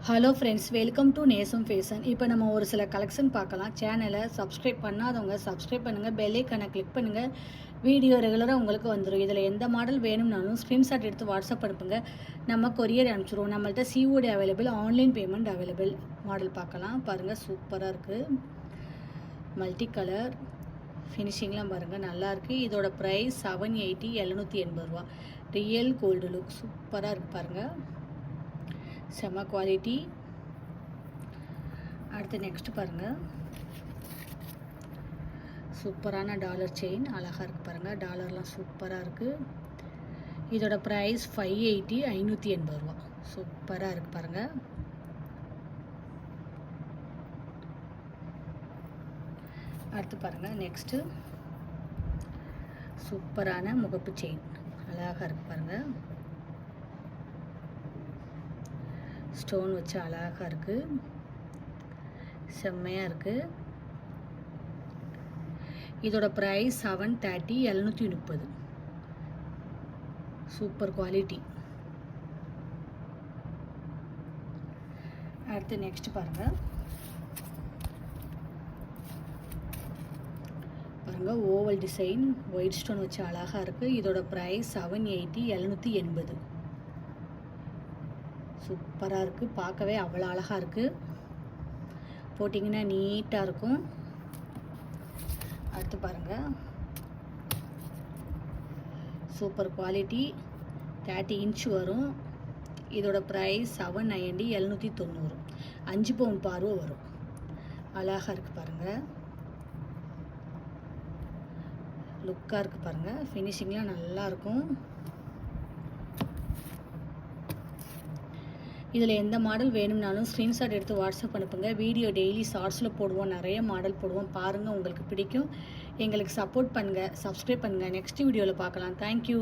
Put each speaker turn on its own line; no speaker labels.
Hello friends, welcome to நேசம் fashion. இப்போ நம்ம ஒரு சில கலெக்ஷன் பார்க்கலாம். சேனலை சப்ஸ்கிரைப் பண்ணாதவங்க சப்ஸ்கிரைப் பண்ணுங்கள், பெல் ஐக்கானை கிளிக் பண்ணுங்கள். வீடியோ ரெகுலராக உங்களுக்கு வந்துடும். இதில் எந்த மாடல் வேணும்னாலும் ஸ்க்ரீன்ஷாட் எடுத்து வாட்ஸ்அப் அனுப்புங்க, நம்ம கொரியர் அனுப்பிச்சிடுவோம். நம்மள்ட்ட COD available, online payment available. Model பார்க்கலாம். பாருங்கள், சூப்பராக இருக்குது. மல்டி கலர் ஃபினிஷிங்லாம் பாருங்கள், நல்லாயிருக்கு. இதோட ப்ரைஸ் 780, 780 ரூபா. ரியல் கோல்டு லுக் சூப்பராக இருக்குது பாருங்கள், செம்ம குவாலிட்டி. அடுத்து நெக்ஸ்ட் பாருங்கள், சூப்பரான டாலர் செயின் அழகாக இருக்குது பாருங்கள். டாலர்லாம் சூப்பராக இருக்குது. இதோட ப்ரைஸ் 580, 580 ரூபா. சூப்பராக இருக்குது பாருங்கள். அடுத்து பாருங்கள், நெக்ஸ்ட்டு சூப்பரான முகப்பு செயின் அழகாக இருக்குது பாருங்கள். ஸ்டோன் வச்சு அழகாக இருக்குது, செம்மையாக இருக்குது. இதோட ப்ரைஸ் 730, 730. Super quality. அடுத்து நெக்ஸ்ட் பாருங்கள், பாருங்கள் ஓவல் டிசைன் ஒயிட் ஸ்டோன் வச்சு அழகாக இருக்குது. இதோட ப்ரைஸ் 780, 780. சூப்பராக இருக்குது, பார்க்கவே அவ்வளோ அழகாக இருக்குது. போட்டிங்கன்னா நீட்டாக இருக்கும். அடுத்து பாருங்கள், சூப்பர் குவாலிட்டி, 30 இன்ச் வரும். இதோட ப்ரைஸ் 790, 790. 5 பவுன் பார்வை வரும். அழகாக இருக்குது பாருங்கள், லுக்காக இருக்குது பாருங்கள். ஃபினிஷிங்லாம் நல்லாயிருக்கும். இதில் எந்த மாடல் வேணும்னாலும் ஸ்க்ரீன்ஷாட் எடுத்து வாட்ஸ்அப் அனுப்புங்க. வீடியோ டெய்லி ஷார்ட்ஸில் போடுவோம், நிறைய மாடல் போடுவோம். பாருங்கள், உங்களுக்கு பிடிக்கும். எங்களுக்கு சப்போர்ட் பண்ணுங்கள், சப்ஸ்கிரைப் பண்ணுங்கள். நெக்ஸ்ட் வீடியோவில் பார்க்கலாம். தேங்க்யூ.